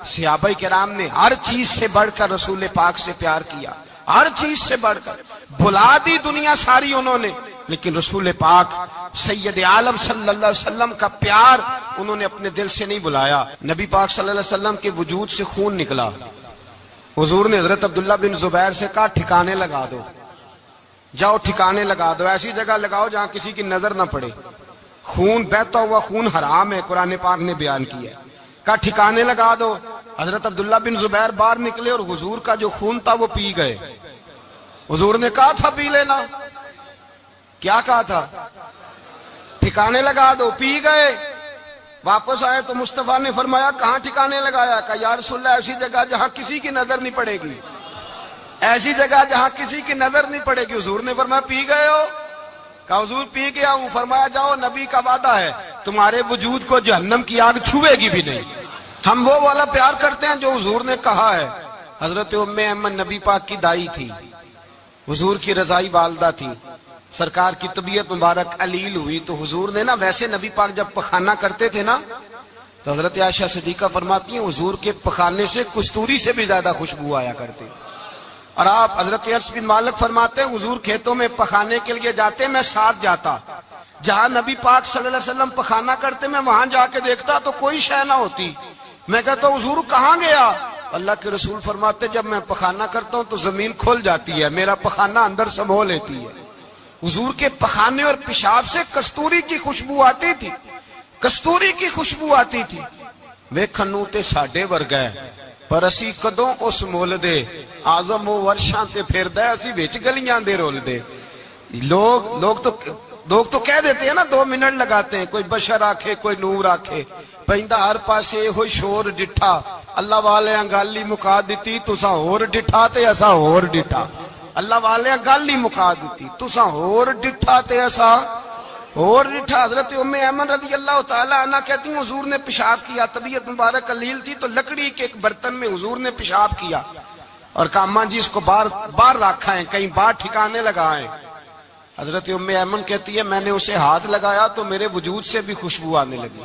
صحابہ کرام نے ہر چیز سے بڑھ کر رسول پاک سے پیار کیا، ہر چیز سے بڑھ کر بھلا دی دنیا ساری انہوں نے، لیکن رسول پاک سید عالم صلی اللہ علیہ وسلم کا پیار انہوں نے اپنے دل سے نہیں بلایا۔ نبی پاک صلی اللہ علیہ وسلم کے وجود سے خون نکلا، حضور نے حضرت عبداللہ بن زبیر سے کہا ٹھکانے لگا دو، جاؤ ٹھکانے لگا دو، ایسی جگہ لگاؤ جہاں کسی کی نظر نہ پڑے، خون بہتا ہوا خون حرام ہے، قرآن پاک نے بیان کیا ہے، کہا ٹھکانے لگا دو۔ حضرت عبداللہ بن زبیر باہر نکلے اور حضور کا جو خون تھا وہ پی گئے۔ حضور نے کہا تھا پی لینا، کیا کہا تھا؟ ٹھکانے لگا دو، پی گئے۔ واپس آئے تو مصطفیٰ نے فرمایا کہاں ٹھکانے لگایا؟ کہا یا رسول اللہ ایسی جگہ جہاں کسی کی نظر نہیں پڑے گی، ایسی جگہ جہاں کسی کی نظر نہیں پڑے گی۔ حضور نے فرمایا پی گئے ہو؟ کہا حضور پی گیا ہوں۔ فرمایا جاؤ، نبی کا وعدہ ہے تمہارے وجود کو جہنم کی آگ چھوئے گی بھی نہیں۔ ہم وہ والا پیار کرتے ہیں جو حضور نے کہا ہے۔ حضرت ام ایمن نبی پاک کی دائی تھی، حضور کی رضائی والدہ تھی، سرکار کی طبیعت مبارک علیل ہوئی تو حضور نے نا، ویسے نبی پاک جب پخانہ کرتے تھے نا تو حضرت عائشہ صدیقہ فرماتی ہیں حضور کے پخانے سے کستوری سے بھی زیادہ خوشبو آیا کرتی۔ اور آپ حضرت انس بن مالک فرماتے ہیں حضور کھیتوں میں پخانے کے لیے جاتے، میں ساتھ جاتا، جہاں نبی پاک صلی اللہ علیہ وسلم پخانہ کرتے میں وہاں جا کے دیکھتا تو کوئی شے نہ ہوتی۔ میں کہتا حضور کہاں گیا؟ اللہ کے رسول فرماتے جب میں پخانہ کرتا ہوں تو زمین کھل جاتی ہے، میرا پخانہ اندر سمو لیتی ہے۔ حضور کے پخانے اور پیشاب سے کستوری کی خوشبو آتی تھی، کستوری کی خوشبو آتی تھی۔ ویکھنوں تے ساڈے ورگا ہے پر اسی کدوں اس مول دے، آزم و ورشاں تے پھردا ہے اسی وچ گلیاں دے رول دے۔ لوگ تو کہہ دیتے ہیں نا 2 منٹ لگاتے ہیں، کوئی بشر آکھے کوئی نور آکھے، پیندا ہر پاسے ہوئی شور ڈٹھا، اللہ والے گالی مکا دیتی تساں ہور ڈٹھا تے اساں ہور ڈٹھا، اللہ والے گالی مکا دیتی تساں ہور ڈٹھا تے اساں ہور ڈٹھا۔ حضرت ام ایمن رضی اللہ تعالی عنہ کہتی ہیں حضور نے پیشاب کیا، طبیعت مبارک علیل تھی تو لکڑی کے ایک برتن میں حضور نے پیشاب کیا اور کہا اماں جی اس کو باہر رکھا ہے، کہیں باہر ٹھکانے لگائیں۔ حضرت ام ایمن کہتی ہے میں نے اسے ہاتھ لگایا تو میرے وجود سے بھی خوشبو آنے لگی،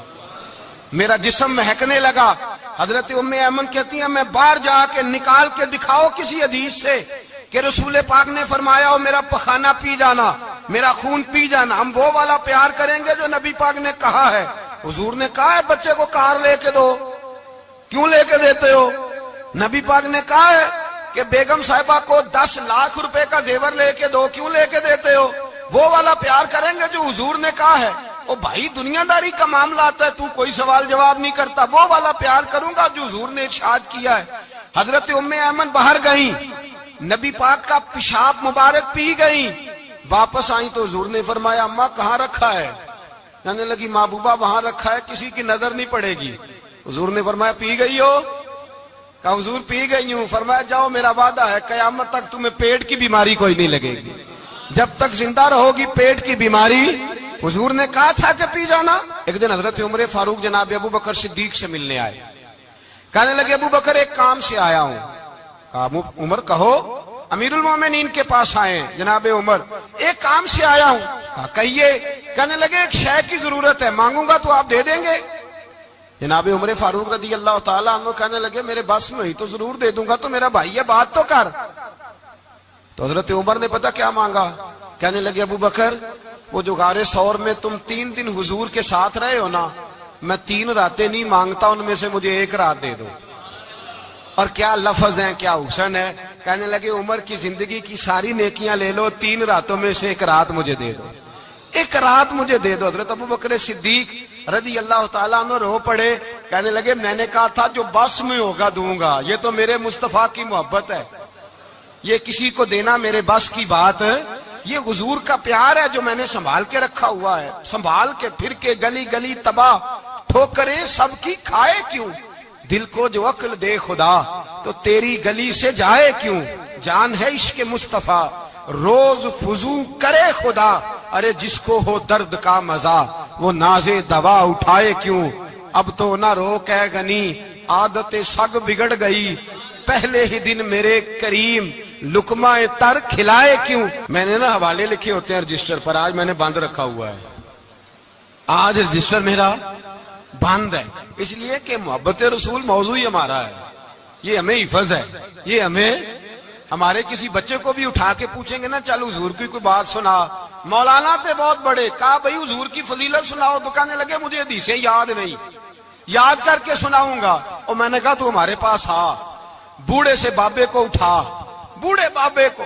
میرا جسم مہکنے لگا۔ حضرت ام ایمن کہتی ہیں میں باہر جا کے نکال کے دکھاؤ کسی حدیث سے کہ رسول پاک نے فرمایا ہو میرا پخانہ پی جانا، میرا خون پی جانا۔ ہم وہ والا پیار کریں گے جو نبی پاک نے کہا ہے۔ حضور نے کہا ہے بچے کو کار لے کے دو، کیوں لے کے دیتے ہو؟ نبی پاک نے کہا ہے کہ بیگم صاحبہ کو 10 لاکھ روپے کا زیور لے کے دو، کیوں لے کے دیتے ہو؟ وہ والا پیار کریں گے جو حضور نے کہا ہے۔ او بھائی دنیا داری کا معاملہ آتا ہے تو کوئی سوال جواب نہیں کرتا، وہ والا پیار کروں گا جو حضور نے ارشاد کیا ہے۔ حضرت ام ایمن باہر گئیں، نبی پاک کا پیشاب مبارک پی گئیں، واپس آئیں تو حضور نے فرمایا اماں کہاں رکھا ہے؟ کہنے لگی محبوبہ وہاں رکھا ہے کسی کی نظر نہیں پڑے گی۔ حضور نے فرمایا پی گئی ہو؟ کہا حضور پی گئی ہوں۔ فرمایا جاؤ میرا وعدہ ہے قیامت تک تمہیں پیٹ کی بیماری کوئی نہیں لگے گی، جب تک زندہ رہو گی پیٹ کی بیماری۔ حضور نے کہا تھا کہ پی جانا۔ ایک دن حضرت عمر فاروق جناب ابو بکر صدیق سے ملنے آئے، کہنے لگے ابو بکر ایک کام سے آیا ہوں۔ کہا عمر کہو۔ امیر المومنین کے پاس آئے جناب عمر، ایک کام سے آیا ہوں۔ کہا کہیے۔ کہنے لگے ایک شے کی ضرورت ہے، مانگوں گا تو آپ دے دیں گے؟ جناب عمر فاروق رضی اللہ تعالیٰ عنہ کہنے لگے میرے بس میں ہی تو ضرور دے دوں گا، تو میرا بھائی ہے بات تو کر۔ تو حضرت عمر نے پتہ کیا مانگا؟ کہنے لگے ابو بکر وہ جو غار ثور میں تم 3 دن حضور کے ساتھ رہے ہو نا، میں 3 راتیں نہیں مانگتا، ان میں سے مجھے 1 رات دے دو۔ اور کیا لفظ ہیں، کیا حسن ہے۔ کہنے لگے عمر کی زندگی کی ساری نیکیاں لے لو، 3 راتوں میں سے 1 رات مجھے دے دو، 1 رات مجھے دے دو۔ حضرت ابو بکر صدیق رضی اللہ تعالیٰ عنہ رو پڑے، کہنے لگے میں نے کہا تھا جو بس میں ہوگا دوں گا، یہ تو میرے مصطفیٰ کی محبت ہے، یہ کسی کو دینا میرے بس کی بات ہے، یہ حضور کا پیار ہے جو میں نے سنبھال کے رکھا ہوا ہے، سنبھال کے پھر کے گلی گلی تباہ ٹھوکریں سب کی کھائے کیوں، دل کو جو عقل دے خدا تو تیری گلی سے جائے کیوں، جان ہے عشق مصطفیٰ روز فضو کرے خدا، ارے جس کو ہو درد کا مزہ وہ ناز دوا اٹھائے کیوں، اب تو نہ روک ہے غنی عادت سگ بگڑ گئی، پہلے ہی دن میرے کریم لقمہ تر کھلائے کیوں۔ میں نے نا حوالے لکھے ہوتے ہیں رجسٹر پر، آج میں نے بند رکھا ہوا ہے، آج رجسٹر میرا بند ہے، اس لیے کہ محبت رسول موضوع ہی ہمارا ہے، یہ ہمیں حفظ ہے، یہ ہمیں ہمارے کسی بچے کو بھی اٹھا کے پوچھیں گے نا چل حضور کی کوئی بات سنا، مولانا تھے بہت بڑے، کہا بھائی حضور کی فضیلت سناؤ، تو کہنے لگے مجھے حدیثیں یاد نہیں، یاد کر کے سناؤں گا۔ اور میں نے کہا تو ہمارے پاس آ، بوڑھے سے بابے کو اٹھا، بوڑھے بابے کو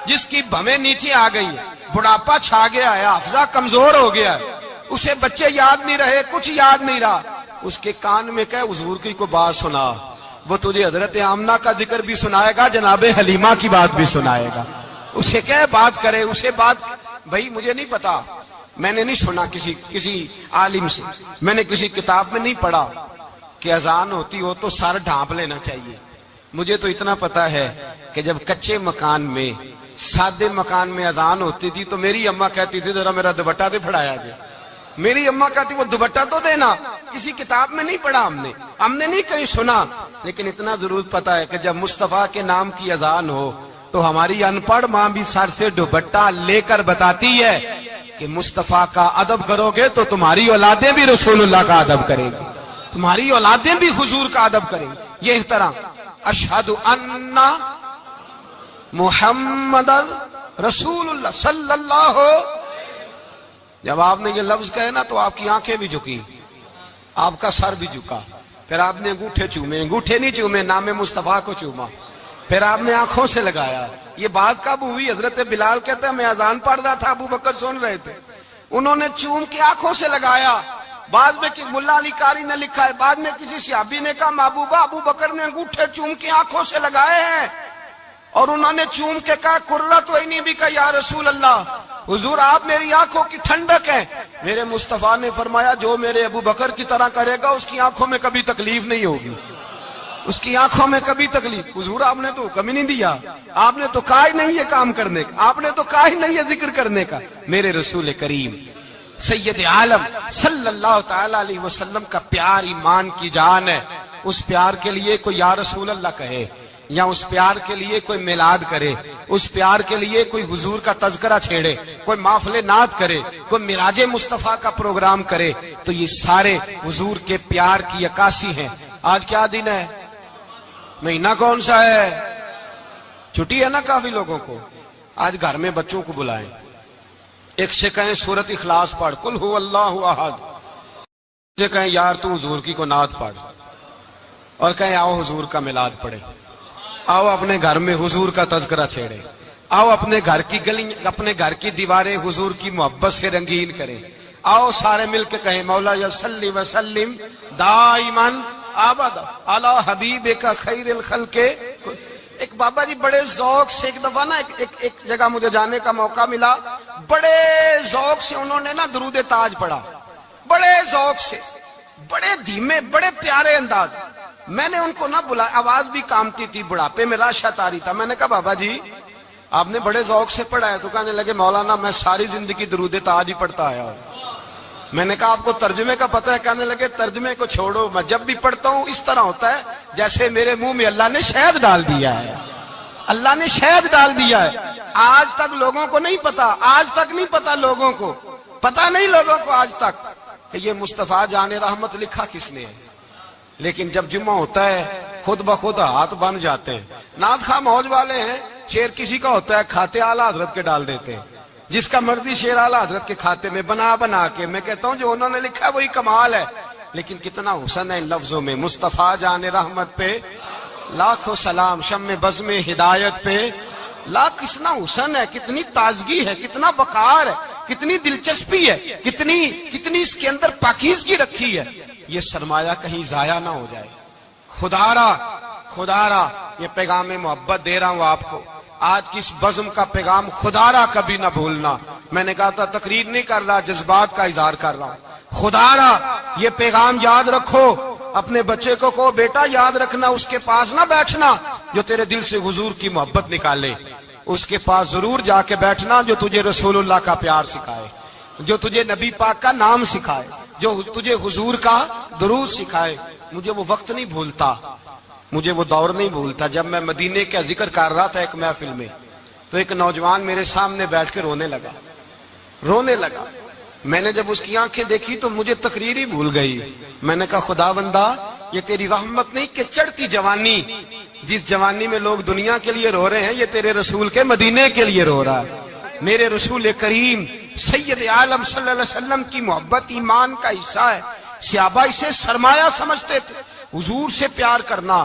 جس کی بھویں نیچے آ گئی، بڑھاپا چھا گیا ہے، حافظہ کمزور ہو گیا ہے، اسے بچے یاد نہیں رہے، کچھ یاد نہیں رہا، اس کے کان میں کہ حضور کی کوئی بات سنا، وہ تجھے حضرت آمنہ کا ذکر بھی سنائے گا، جناب حلیمہ کی بات بھی سنائے گا، اسے کہ بات کرے، اسے بات۔ بھائی مجھے نہیں پتا، میں نے نہیں سنا کسی عالم سے، میں نے کسی کتاب میں نہیں پڑھا کہ اذان ہوتی ہو تو سر ڈھانپ لینا چاہیے۔ مجھے تو اتنا پتا ہے کہ جب کچے مکان میں، سادے مکان میں اذان ہوتی تھی تو میری اماں کہتی تھی ذرا میرا دوپٹہ دے پھڑایا جائے، میری اماں کہتی وہ دوپٹہ تو دینا، کسی کتاب میں نہیں پڑھا ہم نے نہیں کہیں سنا، لیکن اتنا ضرور پتا ہے کہ جب مصطفیٰ کے نام کی اذان ہو تو ہماری ان پڑھ ماں بھی سر سے دوپٹہ لے کر بتاتی ہے کہ مصطفیٰ کا ادب کرو گے تو تمہاری اولادیں بھی رسول اللہ کا ادب کریں گی، تمہاری اولادیں بھی حضور کا ادب کریں گی۔ یہ احترام، اشہد ان محمد رسول اللہ صلی اللہ ہو۔ جب آپ نے یہ لفظ کہے نا تو آپ کی آنکھیں بھی جھکی، آپ کا سر بھی جھکا، پھر آپ نے انگوٹھے چومے، انگوٹھے نہیں چومے، نام مصطفیٰ کو چوما، پھر آپ نے آنکھوں سے لگایا۔ یہ بات کب ہوئی؟ حضرت بلال کہتے ہیں میں اذان پڑھ رہا تھا، ابو بکر سن رہے تھے، انہوں نے چوم کے آنکھوں سے لگایا۔ بعد میں کہ ملا علی قاری نے لکھا ہے، بعد میں کسی صحابی نے کہا محبوبہ ابو بکر نے انگوٹھے چوم کے آنکھوں سے لگائے ہیں، اور انہوں نے چوم کے کہا قرۃ عینی بک یا رسول اللہ، حضور آپ میری آنکھوں کی ٹھنڈک ہے۔ میرے مصطفیٰ نے فرمایا جو میرے ابو بکر کی طرح کرے گا اس کی آنکھوں میں کبھی تکلیف نہیں ہوگی، اس کی آنکھوں میں کبھی تکلیف۔ حضور آپ نے تو حکم ہی نہیں دیا، آپ نے تو کہا ہی نہیں یہ کام کرنے کا، آپ نے تو کہا ہی نہیں یہ ذکر کرنے کا۔ میرے رسول کریم سید عالم صلی اللہ تعالی علیہ وسلم کا پیار ایمان کی جان ہے، اس پیار کے لیے کوئی یا رسول اللہ کہے، یا اس پیار کے لیے کوئی میلاد کرے، اس پیار کے لیے کوئی حضور کا تذکرہ چھیڑے، کوئی محفل نعت کرے، کوئی معراج مصطفیٰ کا پروگرام کرے، تو یہ سارے حضور کے پیار کی عکاسی ہیں۔ آج کیا دن ہے؟ مہینہ کون سا ہے؟ چھٹی ہے نا کافی لوگوں کو۔ آج گھر میں بچوں کو بلائیں، ایک سے کہیں سورت اخلاص پڑھ، قل هو اللہ احد، سے کہیں یار تو حضور کی کو نعت پڑھ، اور کہیں آؤ حضور کا میلاد پڑھے، آؤ اپنے گھر میں حضور کا تذکرہ چھیڑے، آؤ اپنے گھر کی گلی، اپنے گھر کی دیواریں حضور کی محبت سے رنگین کریں، آؤ سارے مل کے کہیں مولا صلی وسلم دائما ابدا علی حبیبک خیر الخلق۔ ایک بابا جی بڑے ذوق سے، ایک دفعہ نا ایک جگہ مجھے جانے کا موقع ملا، بڑے ذوق سے انہوں نے نا درود تاج پڑھا، بڑے ذوق سے، بڑے دھیمے، بڑے پیارے انداز۔ میں نے ان کو نہ بلایا، آواز بھی کامتی تھی، بڑھاپے میں راشت آ رہی تھا۔ میں نے کہا بابا جی آپ نے بڑے ذوق سے پڑھا ہے، تو کہنے لگے مولانا میں ساری زندگی درود تاج ہی پڑھتا آیا ہوں۔ میں نے کہا آپ کو ترجمے کا پتہ ہے؟ کہنے لگے ترجمے کو چھوڑو، میں جب بھی پڑھتا ہوں اس طرح ہوتا ہے جیسے میرے منہ میں اللہ نے شہد ڈال دیا ہے، اللہ نے شہد ڈال دیا ہے۔ آج تک لوگوں کو نہیں پتا، آج تک نہیں پتا لوگوں کو، پتا نہیں لوگوں کو آج تک کہ یہ مصطفیٰ جان رحمت لکھا کس نے ہے۔ لیکن جب جمعہ ہوتا ہے خود بخود ہاتھ بن جاتے ہیں۔ نعت خواہ موج والے ہیں، شعر کسی کا ہوتا ہے کھاتے اعلیٰ حضرت کے ڈال دیتے ہیں، جس کا مرضی شعر اعلیٰ حضرت کے کھاتے میں بنا کے۔ میں کہتا ہوں جو انہوں نے لکھا ہے وہی کمال ہے، لیکن کتنا حسن ہے ان لفظوں میں۔ مصطفیٰ جان رحمت پہ لاکھوں سلام، شمع بزم ہدایت پہ لاکھ، کتنا حسن ہے، کتنی تازگی ہے، کتنا وقار ہے، کتنی دلچسپی ہے، کتنی اس کے اندر پاکیزگی رکھی ہے۔ یہ سرمایہ کہیں ضائع نہ ہو جائے۔ خدا را یہ پیغام محبت دے رہا ہوں آپ کو، آج کی اس بزم کا پیغام خدا را کبھی نہ بھولنا۔ میں نے کہا تھا تقریر نہیں کر رہا، جذبات کا اظہار کر رہا ہوں۔ خدا را یہ پیغام یاد رکھو، اپنے بچے کو کہو بیٹا یاد رکھنا، اس کے پاس نہ بیٹھنا جو تیرے دل سے حضور کی محبت نکالے، اس کے پاس ضرور جا کے بیٹھنا جو تجھے رسول اللہ کا پیار سکھائے، جو تجھے نبی پاک کا نام سکھائے، جو تجھے حضور کا درود سکھائے۔ مجھے وہ وقت نہیں بھولتا، مجھے وہ دور نہیں بھولتا جب میں مدینے کا ذکر کر رہا تھا ایک محفل میں، تو ایک نوجوان میرے سامنے بیٹھ کے رونے لگا۔ میں نے جب اس کی آنکھیں دیکھی تو مجھے تقریر ہی بھول گئی. میں نے کہا خدا بندہ یہ تیری رحمت نہیں کہ چڑھتی جوانی، جس جوانی میں لوگ دنیا کے لیے رو رہے ہیں یہ تیرے رسول کے مدینے کے لیے رو رہا ہے. میرے رسول کریم سید عالم صلی اللہ علیہ وسلم کی محبت ایمان کا حصہ ہے. صحابہ اسے سرمایہ سمجھتے تھے. حضور سے پیار کرنا،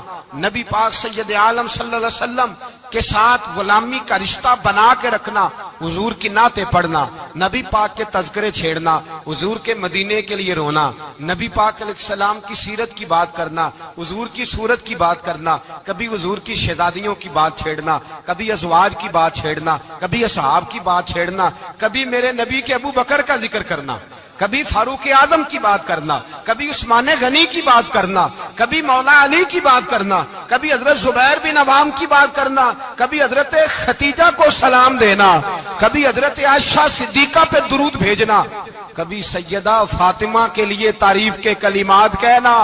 نبی پاک سید عالم صلی اللہ علیہ وسلم کے ساتھ غلامی کا رشتہ بنا کے رکھنا، حضور کی نعتیں پڑھنا، نبی پاک کے تذکرے چھیڑنا، حضور کے مدینے کے لیے رونا، نبی پاک علیہ السلام کی سیرت کی بات کرنا، حضور کی صورت کی بات کرنا، کبھی حضور کی شہزادیوں کی بات چھیڑنا، کبھی ازواج کی بات چھیڑنا، کبھی اصحاب کی بات چھیڑنا، کبھی میرے نبی کے ابو بکر کا ذکر کرنا، کبھی فاروق اعظم کی بات کرنا، کبھی عثمان غنی کی بات کرنا، کبھی مولا علی کی بات کرنا، کبھی حضرت زبیر بن عوام کی بات کرنا، کبھی حضرت ختیجہ کو سلام دینا، کبھی حضرت عائشہ صدیقہ پہ درود بھیجنا، کبھی سیدہ فاطمہ کے لیے تعریف کے کلمات کہنا.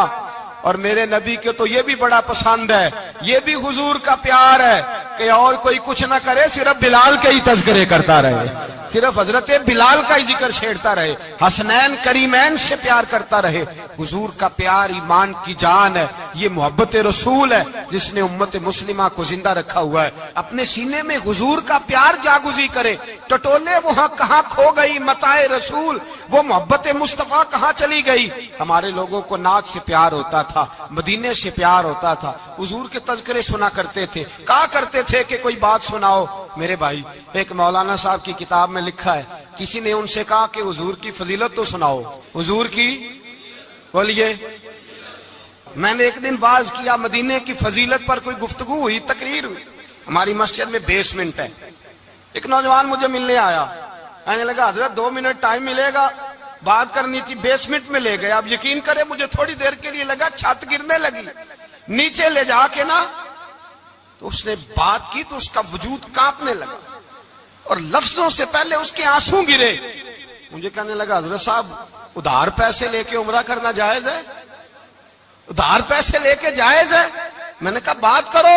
اور میرے نبی کے تو یہ بھی بڑا پسند ہے، یہ بھی حضور کا پیار ہے کہ اور کوئی کچھ نہ کرے، صرف بلال کے ہی تذکرے کرتا رہے، صرف حضرت بلال کا ہی ذکر چھیڑتا رہے، حسنین کریمین سے پیار کرتا رہے. حضور کا پیار ایمان کی جان ہے. یہ محبت رسول ہے جس نے امت مسلمہ کو زندہ رکھا ہوا ہے. اپنے سینے میں حضور کا پیار جاگزی کرے. ٹٹولے وہاں کہاں کھو گئی متاع رسول، وہ محبت مصطفیٰ کہاں چلی گئی. ہمارے لوگوں کو نعت سے پیار ہوتا تھا، مدینے سے پیار ہوتا تھا، حضور کے تذکرے سنا کرتے تھے. کہا کرتے تھے کہ کوئی بات سناؤ. میرے بھائی، ایک مولانا صاحب کی کتاب میں لکھا ہے، کسی نے ان سے کہا کہ حضور کی فضیلت تو سناؤ. حضور کی بولیے. میں نے ایک دن باز کیا، مدینے کی فضیلت پر کوئی گفتگو ہوئی، تقریر ہوئی. ہماری مسجد میں بیسمنٹ ہے. ایک نوجوان مجھے ملنے آیا، کہنے لگا حضرت 2 منٹ ٹائم ملے گا، بات کرنی تھی. بیسمنٹ میں لے گئے. آپ یقین کریں مجھے تھوڑی دیر کے لیے لگا چھت گرنے لگی. نیچے لے جا کے نا تو اس نے بات کی تو اس کا وجود کانپنے لگا اور لفظوں سے پہلے اس کے آنسو گرے. مجھے کہنے لگا حضرت صاحب ادھار پیسے لے کے عمرہ کرنا جائز ہے؟ ادھار پیسے لے کے جائز ہے؟ میں نے کہا بات کرو.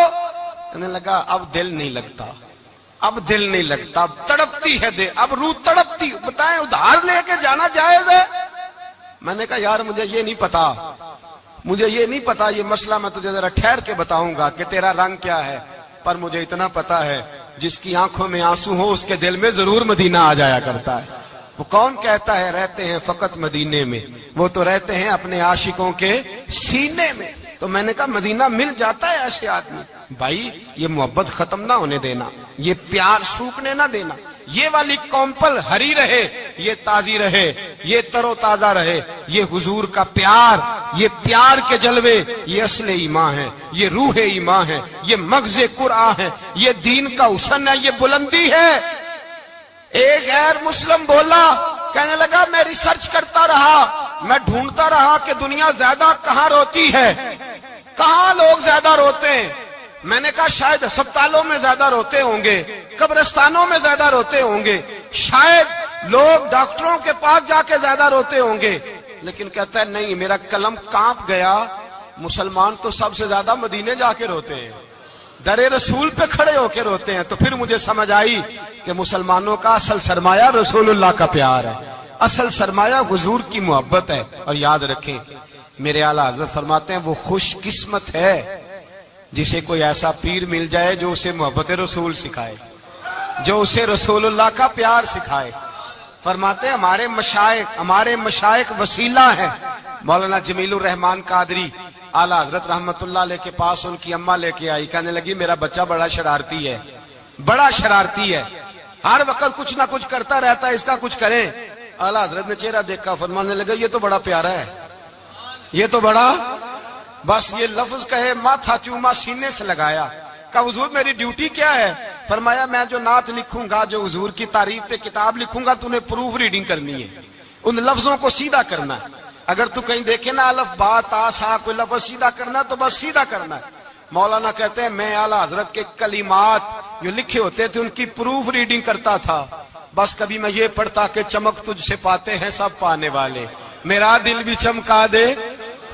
کہنے لگا اب دل نہیں لگتا، اب دل نہیں لگتا، اب تڑپتی ہے دل، اب روح تڑپتی. بتائیں ادھار لے کے جانا جائز ہے؟ میں نے کہا یار مجھے یہ نہیں پتا، مجھے یہ نہیں پتا یہ مسئلہ، میں تجھے ذرا ٹھہر کے بتاؤں گا کہ تیرا رنگ کیا ہے. پر مجھے اتنا پتا ہے جس کی آنکھوں میں آنسو ہو اس کے دل میں ضرور مدینہ آ جایا کرتا ہے. وہ کون کہتا ہے رہتے ہیں فقط مدینے میں؟ وہ تو رہتے ہیں اپنے عاشقوں کے سینے میں. تو میں نے کہا مدینہ مل جاتا ہے ایسے آدمی. بھائی یہ محبت ختم نہ ہونے دینا، یہ پیار سوکھنے نہ دینا. یہ والی کومپل ہری رہے، یہ تازی رہے، یہ تر و تازہ رہے. یہ حضور کا پیار، یہ پیار کے جلوے، یہ اصل ایمان ہے، یہ روح ایمان ہے، یہ مغز قرآن ہے، یہ دین کا حسن ہے، یہ بلندی ہے. ایک غیر مسلم بولا، کہنے لگا میں ریسرچ کرتا رہا، میں ڈھونڈتا رہا کہ دنیا زیادہ کہاں روتی ہے، کہاں لوگ زیادہ روتے ہیں. میں نے کہا شاید ہسپتالوں میں زیادہ روتے ہوں گے، قبرستانوں میں زیادہ روتے ہوں گے، شاید لوگ ڈاکٹروں کے پاس جا کے زیادہ روتے ہوں گے. لیکن کہتا ہے نہیں، میرا قلم کانپ گیا، مسلمان تو سب سے زیادہ مدینے جا کے روتے ہیں، در رسول پہ کھڑے ہو کے روتے ہیں. تو پھر مجھے سمجھ آئی کہ مسلمانوں کا اصل سرمایہ رسول اللہ کا پیار ہے، اصل سرمایہ حضور کی محبت ہے. اور یاد رکھیں میرے اعلیٰ حضرت فرماتے ہیں وہ خوش قسمت ہے جسے کوئی ایسا پیر مل جائے جو اسے محبت رسول سکھائے، جو اسے رسول اللہ کا پیار سکھائے. فرماتے ہیں ہمارے مشائخ وسیلہ ہیں. مولانا جمیل الرحمان قادری اعلیٰ حضرت رحمت اللہ علیہ کے پاس ان کی اماں لے کے آئی. کہنے لگی میرا بچہ بڑا شرارتی ہے، بڑا شرارتی ہے، ہر وقت کچھ نہ کچھ کرتا رہتا ہے، اس کا کچھ کریں. اعلیٰ حضرت نے چہرہ دیکھا، فرمانے لگا یہ تو بڑا پیارا ہے، یہ تو بڑا، بس یہ لفظ کہے ماتھا چوما سینے سے لگایا. کہا حضور میری ڈیوٹی کیا ہے؟ فرمایا میں جو نعت لکھوں گا، جو حضور کی تعریف پہ کتاب لکھوں گا، تو نے پروف ریڈنگ کرنی ہے، ان لفظوں کو سیدھا کرنا ہے. اگر تو کہیں دیکھے نا الف با تا سا کوئی لفظ سیدھا کرنا تو بس سیدھا کرنا ہے. مولانا کہتے ہیں میں اعلیٰ حضرت کے کلمات جو لکھے ہوتے تھے ان کی پروف ریڈنگ کرتا تھا. بس کبھی میں یہ پڑھتا کہ چمک تجھ سے پاتے ہیں سب پانے والے، میرا دل بھی چمکا دے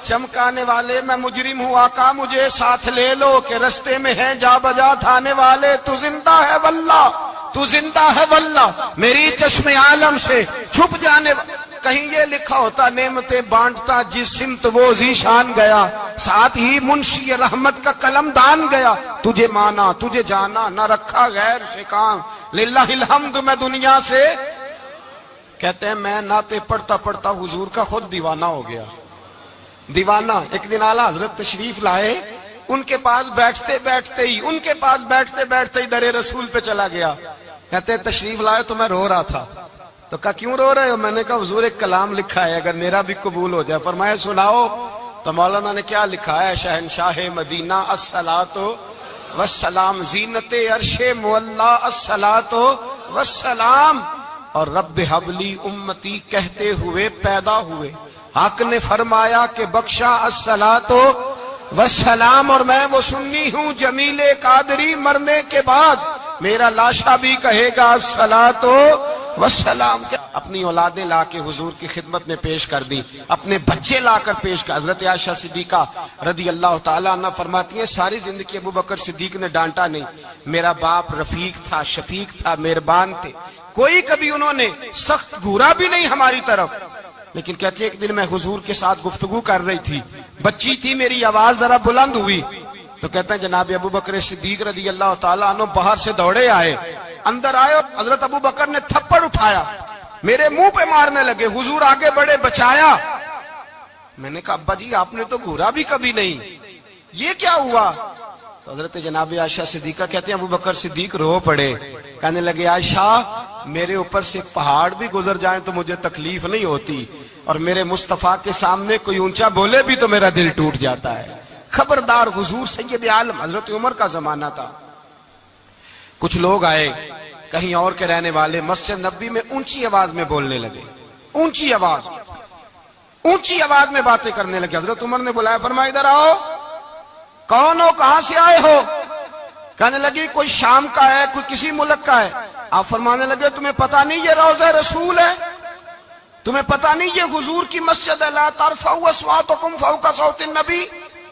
چمکانے والے. میں مجرم ہوں آقا مجھے ساتھ لے لو کہ رستے میں ہیں جا بجا تھانے والے. تو زندہ ہے واللہ تو زندہ ہے واللہ میری چشم عالم سے چھپ جانے کہیں یہ لکھا ہوتا نعمتیں بانٹتا جس سمت وہ ذیشان گیا ساتھ ہی منشی رحمت کا قلم دان گیا تجھے مانا تجھے جانا نہ رکھا غیر سے کام للہ الحمد میں دنیا سے کہتے ہیں میں نعتیں پڑھتا پڑھتا حضور کا خود دیوانہ ہو گیا دیوانہ ایک دن اعلیٰ حضرت تشریف لائے ان کے پاس بیٹھتے بیٹھتے ہی در رسول پہ چلا گیا کہتے ہیں تشریف لائے تو میں رو رہا تھا تو کہا کیوں رو رہے ہو میں نے کہا حضور ایک کلام لکھا ہے اگر میرا بھی قبول ہو جائے فرمایا سناؤ تو مولانا نے کیا لکھا ہے شہنشاہ مدینہ الصلاۃ والسلام زینت عرش مولا الصلاۃ والسلام اور رب حبلی امتی کہتے ہوئے پیدا ہوئے حق نے فرمایا کہ بخشا الصلاۃ والسلام اور میں وہ سنی ہوں جمیل قادری مرنے کے بعد میرا لاشا بھی کہے گا الصلاۃ والسلام اپنی اولادیں لا کے حضور کی خدمت میں پیش کر دی اپنے بچے لا کر پیش کر حضرت عائشہ صدیقہ رضی اللہ تعالیٰ عنہ فرماتی ہیں ساری زندگی ابو بکر صدیق نے ڈانٹا نہیں میرا باپ رفیق تھا شفیق تھا مہربان تھے کوئی کبھی انہوں نے سخت گھورا بھی نہیں ہماری طرف لیکن کہتی ہے ایک دن میں حضور کے ساتھ گفتگو کر رہی تھی بچی تھی میری آواز ذرا بلند ہوئی تو کہتے ہیں جناب ابو بکر صدیق رضی اللہ تعالیٰ عنہ باہر سے دوڑے آئے اندر آئے اور حضرت ابو بکر نے تھپڑ اٹھایا میرے منہ پہ مارنے لگے حضور آگے بڑھے بچایا میں نے کہا ابا جی آپ نے تو گھورا بھی کبھی نہیں یہ کیا ہوا تو حضرت جناب عائشہ صدیقہ کہتے ہیں ابو بکر صدیق رو پڑے کہنے لگے عائشہ میرے اوپر سے پہاڑ بھی گزر جائیں تو مجھے تکلیف نہیں ہوتی اور میرے مصطفیٰ کے سامنے کوئی اونچا بولے بھی تو میرا دل ٹوٹ جاتا ہے خبردار حضور سید عالم حضرت عمر کا زمانہ تھا کچھ لوگ آئے کہیں اور کے رہنے والے مسجد نبی میں اونچی آواز میں بولنے لگے اونچی آواز میں باتیں کرنے لگے حضرت عمر نے بلایا فرمایا ادھر آؤ کون ہو کہاں سے آئے ہو کہنے لگی کوئی شام کا ہے کوئی کسی ملک کا ہے آپ فرمانے لگے تمہیں پتا نہیں یہ روضہ رسول ہے تمہیں پتا نہیں یہ حضور کی مسجد ہے لا ترفعوا اصواتکم فوق صوت النبی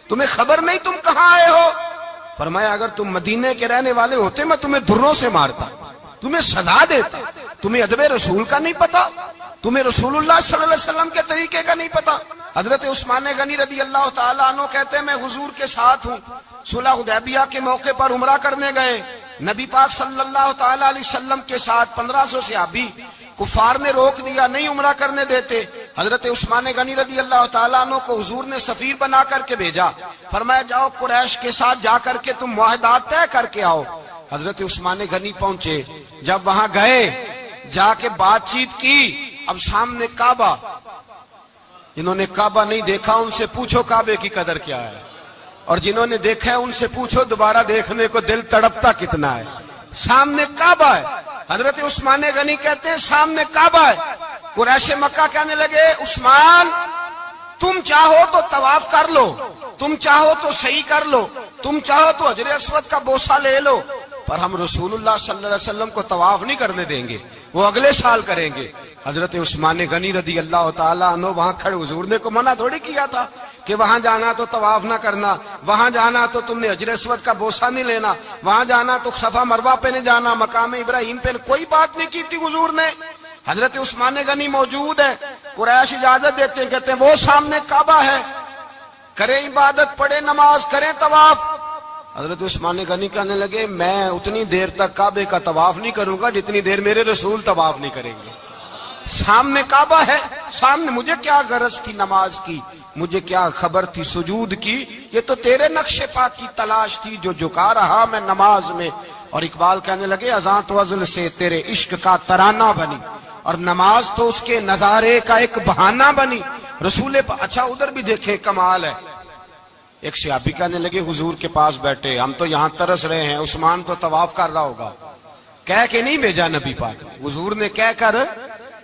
تمہیں خبر نہیں تم کہاں آئے ہو فرمایا اگر تم مدینے کے رہنے والے ہوتے میں تمہیں دھروں سے مارتا تمہیں سزا دیتا تمہیں ادب رسول کا نہیں پتا تمہیں رسول اللہ صلی اللہ علیہ وسلم کے طریقے کا نہیں پتا حضرت عثمان غنی رضی اللہ تعالیٰ عنہ کہتے ہیں میں حضور کے ساتھ ہوں صلح حدیبیہ کے موقع پر عمرہ کرنے گئے نبی پاک صلی اللہ تعالیٰ علیہ وسلم کے ساتھ 1500 صحابی کفار نے روک دیا نہیں عمرہ کرنے دیتے حضرت عثمان غنی رضی اللہ تعالیٰ عنہ کو حضور نے سفیر بنا کر کے بھیجا فرمایا جاؤ قریش کے ساتھ جا کر کے تم معاہدات طے کر کے آؤ حضرت عثمان غنی پہنچے جب وہاں گئے جا کے بات چیت کی اب سامنے کعبہ جنہوں نے کعبہ نہیں دیکھا ان سے پوچھو کعبے کی قدر کیا ہے اور جنہوں نے دیکھا ہے ان سے پوچھو دوبارہ دیکھنے کو دل تڑپتا کتنا ہے سامنے کعبہ ہے حضرت عثمان غنی کہتے ہیں سامنے کعبہ ہے قریش مکہ کہنے لگے عثمان تم چاہو تو طواف کر لو تم چاہو تو صحیح کر لو تم چاہو تو حجر اسود کا بوسہ لے لو پر ہم رسول اللہ صلی اللہ علیہ وسلم کو طواف نہیں کرنے دیں گے وہ اگلے سال کریں گے حضرت عثمان غنی رضی اللہ تعالیٰ عنہ وہاں کھڑے حضور نے کو منع تھوڑی کیا تھا کہ وہاں جانا تو طواف نہ کرنا وہاں جانا تو تم نے حجر اسود کا بوسہ نہیں لینا وہاں جانا تو صفا مروہ پہ نہیں جانا مقام ابراہیم پہ کوئی بات نہیں کی تھی حضور نے حضرت عثمان غنی موجود ہے قریش اجازت دیتے ہیں کہتے ہیں وہ سامنے کعبہ ہے کریں عبادت پڑھیں نماز کریں طواف حضرت عثمان غنی کہنے لگے میں اتنی دیر تک کعبے کا طواف نہیں کروں گا جتنی دیر میرے رسول طواف نہیں کریں گے سامنے کعبہ ہے سامنے مجھے کیا غرض تھی نماز کی مجھے کیا خبر تھی سجود کی یہ تو تیرے نقش پا کی تلاش تھی جو جھکا رہا میں نماز میں اور اقبال کہنے لگے اذان تو ازل سے تیرے عشق کا ترانہ بنی اور نماز تو اس کے نظارے کا ایک بہانہ بنی رسول اچھا ادھر بھی دیکھیں کمال ہے ایک صحابی کہنے لگے حضور کے پاس بیٹھے ہم تو یہاں ترس رہے ہیں عثمان تو طواف کر رہا ہوگا کہہ کے نہیں بھیجا نبی پاک حضور نے کہہ کر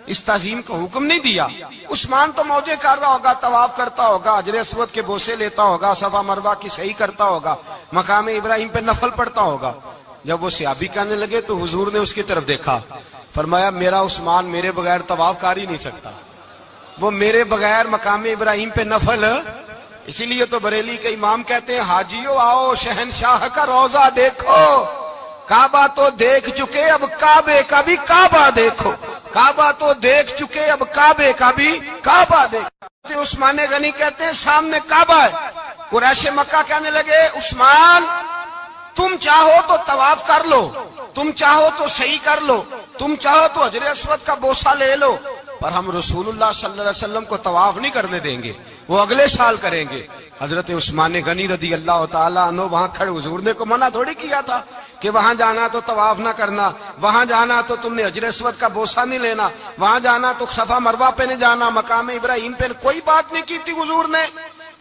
اس تعظیم کا حکم نہیں دیا عثمان تو موجے کر رہا ہوگا طواف کرتا ہوگا حجر اسود کے بوسے لیتا ہوگا صفا مروہ کی صحیح کرتا ہوگا مقام ابراہیم پہ نفل پڑتا ہوگا جب وہ صحابی کہنے لگے تو حضور نے اس کی طرف دیکھا فرمایا میرا عثمان میرے بغیر طواف کر ہی نہیں سکتا وہ میرے بغیر مقام ابراہیم پہ نفل اسی لیے تو بریلی کے امام کہتے ہیں حاجیو آؤ شہنشاہ کا روضہ دیکھو کعبہ تو دیکھ چکے اب کعبے کا بھی کعبہ دیکھو، کعبہ تو دیکھ چکے اب کعبے کا بھی کعبہ دیکھو۔ عثمان غنی کہتے ہیں سامنے کعبہ ہے، قریش مکہ کہنے لگے عثمان تم چاہو تو طواف کر لو، تم چاہو تو صحیح کر لو، تم چاہو تو حجر اسود کا بوسہ لے لو، پر ہم رسول اللہ صلی اللہ علیہ وسلم کو طواف نہیں کرنے دیں گے، وہ اگلے سال کریں گے۔ حضرت عثمان غنی رضی اللہ تعالیٰ عنہ وہاں کھڑے، حضور نے کو منع تھوڑی کیا تھا کہ وہاں جانا تو طواف نہ کرنا، وہاں جانا تو تم نے حجر اسود کا بوسہ نہیں لینا، وہاں جانا تو صفا مروہ پہ نہیں جانا، مقام ابراہیم پہ کوئی بات نہیں کی تھی حضور نے۔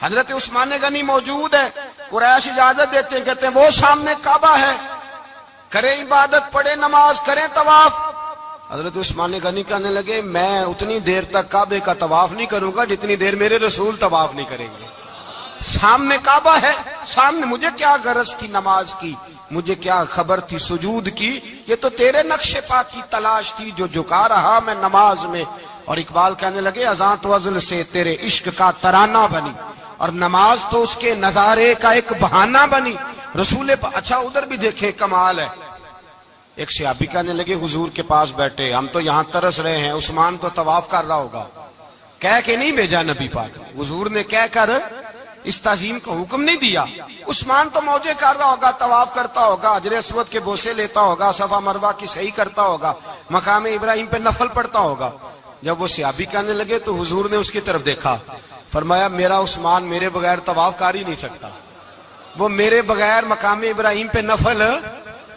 حضرت عثمان غنی موجود ہے، قریش اجازت دیتے ہیں، کہتے ہیں وہ سامنے کعبہ ہے، کریں عبادت، پڑھیں نماز، کریں طواف۔ حضرت عثمان غنی کہنے لگے میں اتنی دیر تک کعبے کا طواف نہیں کروں گا جتنی دیر میرے رسول طواف نہیں کریں گے۔ سامنے کعبہ ہے، سامنے، مجھے کیا غرض تھی نماز کی، مجھے کیا خبر تھی سجود کی، یہ تو تیرے نقش پا کی تلاش تھی جو جھکا رہا میں نماز میں۔ اور اقبال کہنے لگے اذان تو ازل سے تیرے عشق کا ترانہ بنی، اور نماز تو اس کے نظارے کا ایک بہانہ بنی۔ رسول اچھا ادھر بھی دیکھیں کمال ہے، ایک صحابی کہنے لگے حضور کے پاس بیٹھے ہم تو یہاں ترس رہے ہیں، عثمان تو طواف کر رہا ہوگا، کہہ کے نہیں بھیجا نبی پاک، حضور نے کہہ کر اس تعظیم کا حکم نہیں دیا، عثمان تو موجے کر رہا ہوگا، طواف کرتا ہوگا، حجر اسود کے بوسے لیتا ہوگا، صفا مروہ کی صحیح کرتا ہوگا، مقام ابراہیم پہ نفل پڑھتا ہوگا۔ جب وہ صحابی کہنے لگے تو حضور نے اس کی طرف دیکھا، فرمایا میرا عثمان میرے بغیر طواف کر ہی نہیں سکتا، وہ میرے بغیر مقام ابراہیم پہ نفل۔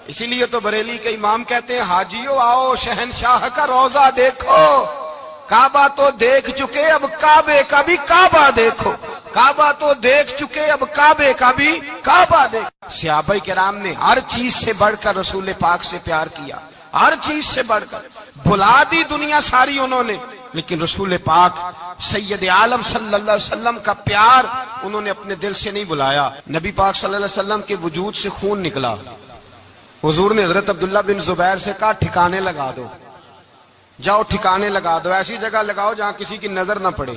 اسی لیے تو بریلی کے امام کہتے ہیں حاجیو آؤ شہنشاہ کا روضہ دیکھو، کعبہ تو دیکھ چکے اب کعبے کا بھی کعبہ دیکھو، کعبہ تو دیکھ چکے اب کعبے کا بھی کعبہ دیکھو۔ صحابہ کرام نے ہر چیز سے بڑھ کر رسول پاک سے پیار کیا، ہر چیز سے بڑھ کر، بھلا دی دنیا ساری انہوں نے، لیکن رسول پاک سید عالم صلی اللہ علیہ وسلم کا پیار انہوں نے اپنے دل سے نہیں بلایا۔ نبی پاک صلی اللہ علیہ وسلم کے وجود سے خون نکلا، حضور نے حضرت عبداللہ بن زبیر سے کہا ٹھکانے لگا دو، جاؤ ٹھکانے لگا دو، ایسی جگہ لگاؤ جہاں کسی کی نظر نہ پڑے،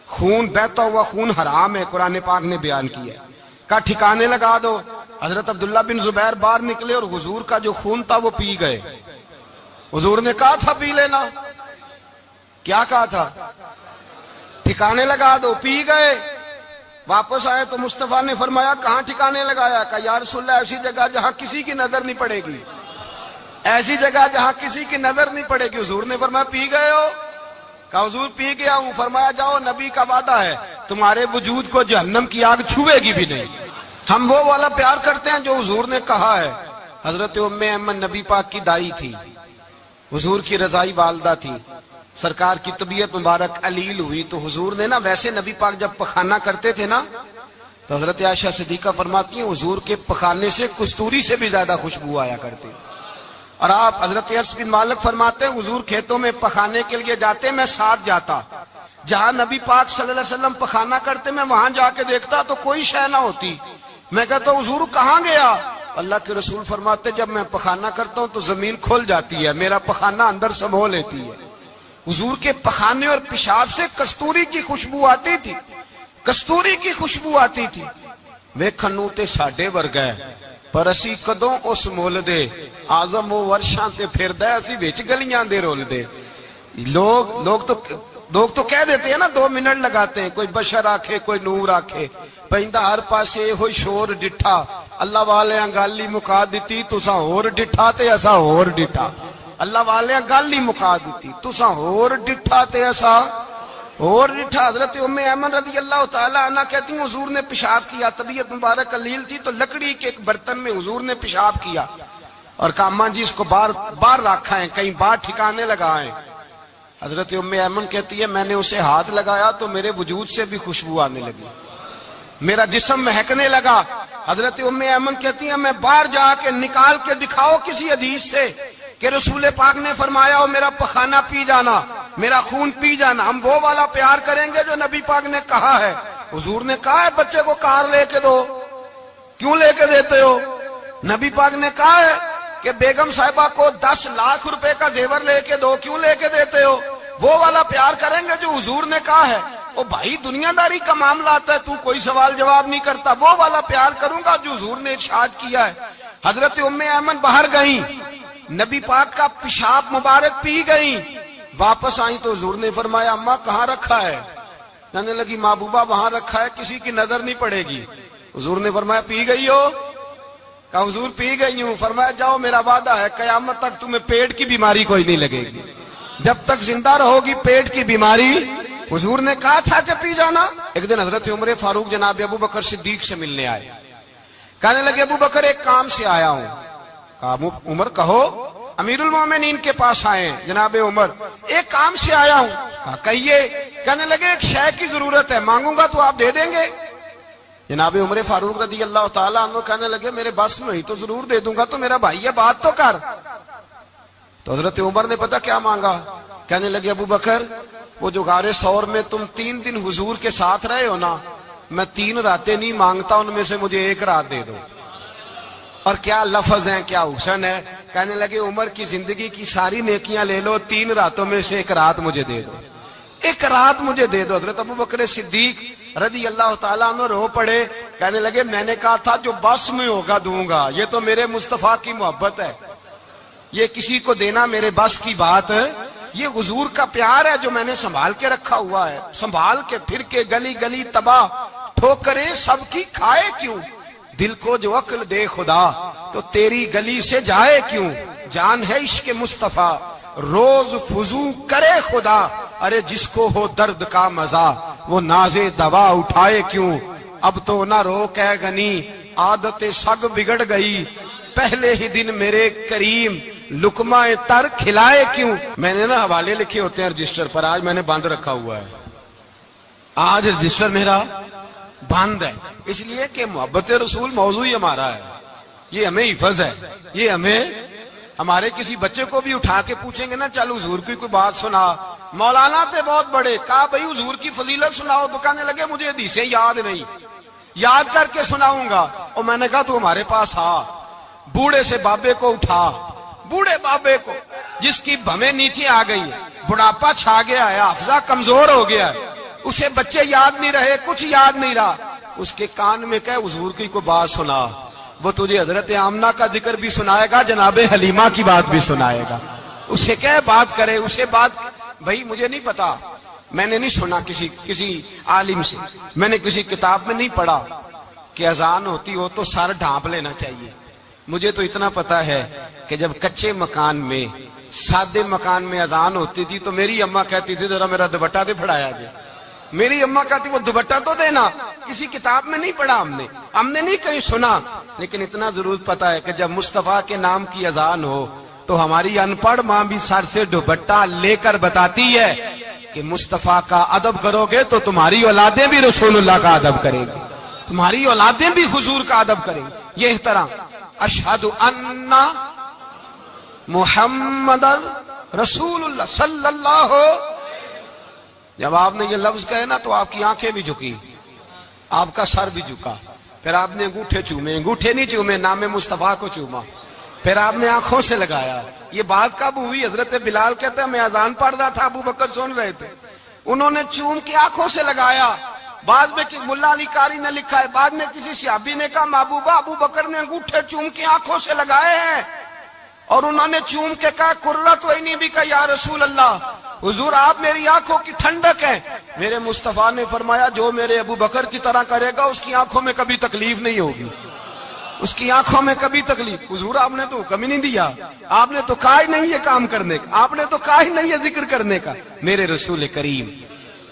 خون بہتا ہوا خون حرام ہے، قرآن پاک نے بیان کیا ہے، کہا ٹھکانے لگا دو۔ حضرت عبداللہ بن زبیر باہر نکلے اور حضور کا جو خون تھا وہ پی گئے۔ حضور نے کہا تھا پی لینا، کیا کہا تھا؟ ٹھکانے لگا دو، پی گئے۔ واپس آئے تو مصطفیٰ نے فرمایا کہاں ٹھکانے لگایا؟ کہا یا رسول اللہ ایسی جگہ جہاں کسی کی نظر نہیں پڑے گی، ایسی جگہ جہاں کسی کی نظر نہیں پڑے گی۔ حضور نے فرمایا پی گئے ہو؟ کہا حضور پی گیا ہوں۔ فرمایا جاؤ نبی کا وعدہ ہے تمہارے وجود کو جہنم کی آگ چھوئے گی بھی نہیں۔ ہم وہ والا پیار کرتے ہیں جو حضور نے کہا ہے۔ حضرت ام ایمن نبی پاک کی دائی تھی، حضور کی رضائی والدہ تھی، سرکار کی طبیعت مبارک علیل ہوئی تو حضور نے نا، ویسے نبی پاک جب پخانہ کرتے تھے نا تو حضرت عائشہ صدیقہ فرماتی ہیں حضور کے پخانے سے کستوری سے بھی زیادہ خوشبو آیا کرتی۔ اور آپ حضرت انس بن مالک فرماتے ہیں حضور کھیتوں میں پخانے کے لیے جاتے میں ساتھ جاتا، جہاں نبی پاک صلی اللہ علیہ وسلم پخانہ کرتے میں وہاں جا کے دیکھتا تو کوئی شے نہ ہوتی، میں کہتا حضور کہاں گیا؟ اللہ کے رسول فرماتے جب میں پخانہ کرتا ہوں تو زمین کھل جاتی ہے، میرا پخانہ اندر سمو لیتی ہے۔ حضور کے پخانے اور پیشاب سے کستوری کی خوشبو آتی تھی، کستوری کی خوشبو آتی تھی۔ ویکھنوں تے ساڈے ورگا ہے پر اسی کدوں اس مول دے، آزم وہ ورشاں تے پھردا ہے اسی وچ گلیاں دے رول دے۔ لوگ تو کہہ دیتے ہیں نا 2 منٹ لگاتے ہیں، کوئی بشر آکھے کوئی نور آکھے، پیندا ہر پاسے ہوئی شور ڈٹھا، اللہ والے گالی مکا دیتی تساں ہور ڈٹھا تے اساں ہور ڈٹھا، اللہ والے گالی مکا دیتی تساں ہور ڈٹھا تے اساں اور ڈٹھا۔ حضرت ام ایمن رضی اللہ تعالی عنہ کہتی ہیں حضور نے پیشاب کیا، طبیعت مبارک علیل تھی تو لکڑی کے ایک برتن میں حضور نے پیشاب کیا اور کہا اماں جی اس کو باہر رکھا ہے، کہیں باہر ٹھکانے لگائیں۔ حضرت ام ایمن کہتی ہے میں نے اسے ہاتھ لگایا تو میرے وجود سے بھی خوشبو آنے لگی، میرا جسم مہکنے لگا۔ حضرت ام ایمن کہتی ہیں میں باہر جا کے نکال کے دکھاؤ کسی حدیث سے کہ رسول پاک نے فرمایا ہو میرا پخانہ پی جانا، میرا خون پی جانا، ہم وہ والا پیار کریں گے جو نبی پاک نے کہا ہے۔ حضور نے کہا ہے بچے کو کار لے کے دو، کیوں لے کے دیتے ہو؟ نبی پاک نے کہا ہے کہ بیگم صاحبہ کو 10 لاکھ روپے کا زیور لے کے دو، کیوں لے کے دیتے ہو؟ وہ والا پیار کریں گے جو حضور نے کہا ہے۔ او بھائی دنیا داری کا معاملہ آتا ہے تو کوئی سوال جواب نہیں کرتا، وہ والا پیار کروں گا جو حضور نے ارشاد کیا ہے۔ حضرت ام ایمن باہر گئیں، نبی پاک کا پیشاب مبارک پی گئیں، واپس آئیں تو حضور نے فرمایا اماں کہاں رکھا ہے؟ کہنے لگی محبوبہ وہاں رکھا ہے، کسی کی نظر نہیں پڑے گی۔ حضور نے فرمایا پی گئی ہو؟ کہا حضور پی گئی ہوں۔ فرمایا جاؤ میرا وعدہ ہے قیامت تک تمہیں پیٹ کی بیماری کوئی نہیں لگے گی، جب تک زندہ رہو گی پیٹ کی بیماری۔ حضور نے کہا تھا کہ پی جانا۔ ایک دن حضرت عمر فاروق جناب ابو بکر صدیق سے ملنے آئے، کہنے لگے ابو بکر ایک کام سے آیا ہوں۔ کہا عمر کہو۔ امیر المومنین کے پاس آئے جناب عمر، ایک کام سے آیا ہوں۔ کہا کہیے۔ کہنے لگے ایک شے کی ضرورت ہے، مانگوں گا تو آپ دے دیں گے؟ جناب عمر فاروق رضی اللہ تعالیٰ عنہ کہنے لگے میرے بس میں ہی تو ضرور دے دوں گا، تو میرا بھائی ہے بات تو کر۔ تو حضرت عمر نے پتہ کیا مانگا؟ کہنے لگے ابو بکر وہ جو غار ثور میں تم 3 دن حضور کے ساتھ رہے ہو نا، میں 3 راتیں نہیں مانگتا، ان میں سے مجھے 1 رات دے دو۔ اور کیا لفظ ہیں، کیا حسن ہے۔ کہنے لگے عمر کی زندگی کی ساری نیکیاں لے لو، 3 راتوں میں سے 1 رات مجھے دے دو، 1 رات مجھے دے دو۔ حضرت ابو بکر صدیق رضی اللہ تعالیٰ عنہ رو پڑے، کہنے لگے میں نے کہا تھا جو بس میں ہوگا دوں گا، یہ تو میرے مصطفیٰ کی محبت ہے، یہ کسی کو دینا میرے بس کی بات ہے، یہ حضور کا پیار ہے جو میں نے سنبھال کے رکھا ہوا ہے، سنبھال کے پھر کے گلی گلی تباہ ٹھوکریں سب کی کھائے کیوں، دل کو جو عقل دے خدا تو تیری گلی سے جائے کیوں، جان ہے عشق مصطفیٰ روز فضو کرے خدا، ارے جس کو ہو درد کا مزہ وہ ناز دوا اٹھائے کیوں، اب تو نہ روک ہے غنی عادت سگ بگڑ گئی، پہلے ہی دن میرے کریم لقمہ تر کھلائے کیوں۔ میں نے نا حوالے لکھے ہوتے ہیں رجسٹر پر، آج میں نے بند رکھا ہوا ہے، آج رجسٹر میرا بند ہے، اس لیے کہ محبت رسول موضوع ہی ہمارا ہے، یہ ہمیں حفظ ہے، یہ ہمیں ہمارے کسی بچے کو بھی اٹھا کے پوچھیں گے نا چل حضور کی کوئی بات سنا، مولانا تھے بہت بڑے، کہا بھائی حضور کی فضیلت سناؤ، تو کہنے لگے مجھے حدیثیں یاد نہیں، یاد کر کے سناؤں گا۔ اور میں نے کہا تو ہمارے پاس آ، بوڑھے سے بابے کو اٹھا، بوڑھے بابے کو جس کی بھویں نیچے آ گئی، بڑھاپا چھا گیا ہے، حافظہ کمزور ہو گیا ہے، اسے بچے یاد نہیں رہے، کچھ یاد نہیں رہا، اس کے کان میں کہے حضور کی کوئی بات سنا، وہ تجھے حضرت آمنہ کا ذکر بھی سنائے گا، جناب حلیمہ کی بات بھی سنائے گا، اسے کہے بات کرے، اسے بات بھائی مجھے نہیں پتا، میں نے نہیں سنا کسی عالم سے، میں نے کسی کتاب میں نہیں پڑھا کہ اذان ہوتی ہو تو سر ڈھانپ لینا چاہیے، مجھے تو اتنا پتا ہے کہ جب کچے مکان میں سادے مکان میں اذان ہوتی تھی تو میری اماں کہتی تھی ذرا میرا دوپٹہ دے پھڑایا جائے، میری اماں کہتی وہ دوپٹہ تو دینا، کسی کتاب میں نہیں پڑھا ہم نے نہیں کہیں سنا، لیکن اتنا ضرور پتا ہے کہ جب مصطفیٰ کے نام کی اذان ہو تو ہماری ان پڑھ ماں بھی سر سے دوپٹہ لے کر بتاتی ہے کہ مصطفیٰ کا ادب کرو گے تو تمہاری اولادیں بھی رسول اللہ کا ادب کریں گی، تمہاری اولادیں بھی حضور کا ادب کریں گی، یہ احترام۔ اشہد ان محمد رسول اللہ صلی اللہ ہو، جب آپ نے یہ لفظ کہے نا تو آپ کی آنکھیں بھی جھکی، آپ کا سر بھی جھکا، پھر آپ نے انگوٹھے چومے، انگوٹھے نہیں چومے، نام مصطفیٰ کو چوما، پھر آپ نے آنکھوں سے لگایا۔ یہ بات کب ہوئی؟ حضرت بلال کہتے ہیں میں اذان پڑھ رہا تھا، ابو بکر سن رہے تھے، انہوں نے چوم کے آنکھوں سے لگایا۔ بعد میں ملا علی قاری نے لکھا ہے، بعد میں کسی صحابی نے کہا محبوبہ ابو بکر نے انگوٹھے چوم کے آنکھوں سے لگائے ہیں، اور انہوں نے چوم کے کہا قرۃ عینی بک یا رسول اللہ، حضور آپ میری آنکھوں کی ٹھنڈک ہے۔ میرے مصطفیٰ نے فرمایا جو میرے ابو بکر کی طرح کرے گا اس کی آنکھوں میں کبھی تکلیف نہیں ہوگی، اس کی آنکھوں میں کبھی تکلیف۔ حضور آپ نے تو حکم ہی نہیں دیا، آپ نے تو کہا ہی نہیں یہ کام کرنے کا، آپ نے تو کہا ہی نہیں یہ ذکر کرنے کا۔ میرے رسول کریم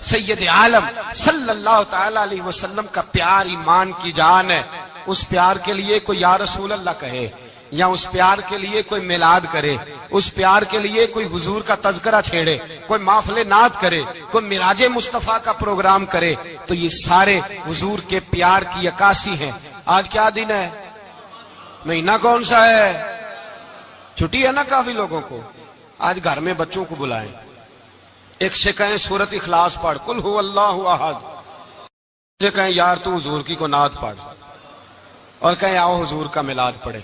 سید عالم صلی اللہ تعالی علیہ وسلم کا پیار ایمان کی جان ہے، اس پیار کے لیے کوئی یا رسول اللہ کہے، یا اس پیار کے لیے کوئی میلاد کرے، اس پیار کے لیے کوئی حضور کا تذکرہ چھیڑے، کوئی محفل نعت کرے، کوئی معراج مصطفیٰ کا پروگرام کرے، تو یہ سارے حضور کے پیار کی عکاسی ہیں۔ آج کیا دن ہے؟ مہینہ کون سا ہے؟ چھٹی ہے نا کافی لوگوں کو۔ آج گھر میں بچوں کو بلائیں، ایک سے کہیں سورت اخلاص پڑھ، قل هو اللہ احد، سے کہیں یار تو حضور کی کو نعت پڑھ، اور کہیں آؤ حضور کا میلاد پڑھے،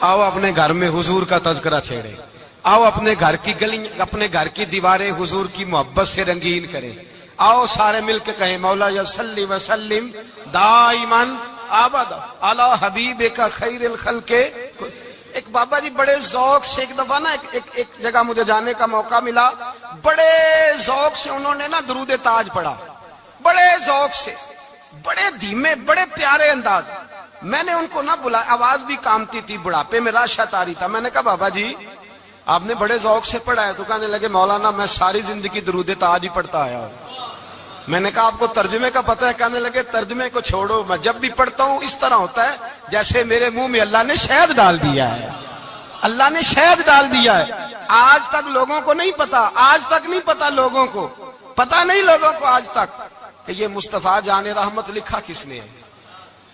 آؤ اپنے گھر میں حضور کا تذکرہ چھیڑے، آؤ اپنے گھر کی گلی اپنے گھر کی دیواریں حضور کی محبت سے رنگین کریں، آؤ سارے مل کے کہیں مولا یا صلی وسلم دائماً آباد اعلی حبیب کا خیر الخلق. ایک بابا جی بڑے ذوق سے ایک دفعہ نا ایک جگہ مجھے جانے کا موقع ملا. بڑے ذوق سے انہوں نے نا درود تاج پڑھا, بڑے ذوق سے, بڑے دھیمے, بڑے پیارے انداز. میں نے ان کو نہ بلایا, آواز بھی کامتی تھی, بڑھاپے میں راشت آ رہی تھا. میں نے کہا بابا جی آپ نے بڑے ذوق سے پڑھا ہے. تو کہنے لگے مولانا میں ساری زندگی درود تاج ہی پڑھتا آیا ہوں. میں نے کہا آپ کو ترجمے کا پتہ ہے؟ کہنے لگے ترجمے کو چھوڑو, میں جب بھی پڑھتا ہوں اس طرح ہوتا ہے جیسے میرے منہ میں اللہ نے شہد ڈال دیا ہے, اللہ نے شہد ڈال دیا ہے. آج تک لوگوں کو نہیں پتا, آج تک نہیں پتا لوگوں کو, پتا نہیں لوگوں کو آج تک کہ یہ مصطفیٰ جان رحمت لکھا کس نے ہے.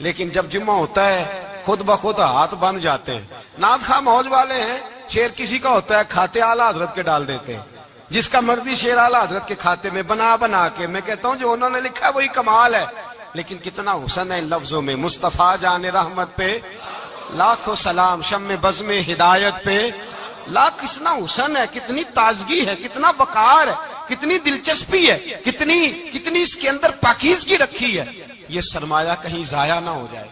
لیکن جب جمعہ ہوتا ہے خود بخود ہاتھ بن جاتے ہیں. نعت خواہ موج والے ہیں, شعر کسی کا ہوتا ہے کھاتے اعلیٰ حضرت کے ڈال دیتے ہیں, جس کا مرضی شعر اعلیٰ حضرت کے کھاتے میں بنا بنا کے. میں کہتا ہوں جو انہوں نے لکھا ہے وہی کمال ہے. لیکن کتنا حسن ہے ان لفظوں میں. مصطفیٰ جان رحمت پہ لاکھوں سلام, شم بزم ہدایت پہ لاکھ. کتنا حسن ہے, کتنی تازگی ہے, کتنا وقار ہے, کتنی دلچسپی ہے, کتنی اس کے اندر پاکیزگی رکھی ہے. یہ سرمایہ کہیں ضائع نہ ہو جائے.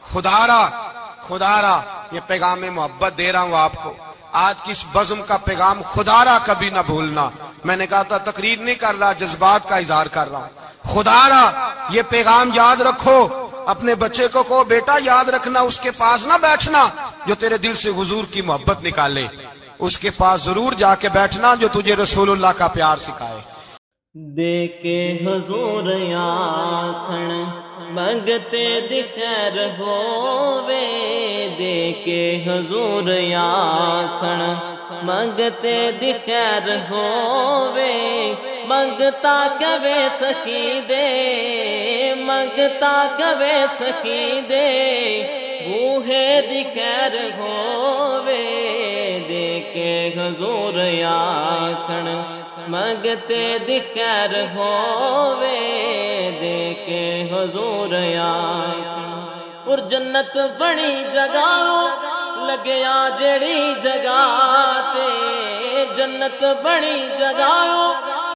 خدا را یہ پیغام محبت دے رہا ہوں آپ کو. آج کی اس بزم کا پیغام خدا را کبھی نہ بھولنا. میں نے کہا تھا تقریر نہیں کر رہا, جذبات کا اظہار کر رہا ہوں. خدا را یہ پیغام یاد رکھو. اپنے بچے کو کہو بیٹا یاد رکھنا, اس کے پاس نہ بیٹھنا جو تیرے دل سے حضور کی محبت نکالے. اس کے پاس ضرور جا کے بیٹھنا جو تجھے رسول اللہ کا پیار سکھائے. دے کے حضور آکھن منگتے دی خیر ہووے, دے کے حضور آکھن منگتے دی خیر ہووے. منگتا کبے سخی دے, منگتا کبے سخی دے, بوہے دی خیر ہووے. دے کے حضور آکھن منگتے دی خیر ہووے, دے کے حضور آکھن. اور جنت بڑی جگہ لگیا جڑی جگہ تے, جنت بڑی جگہ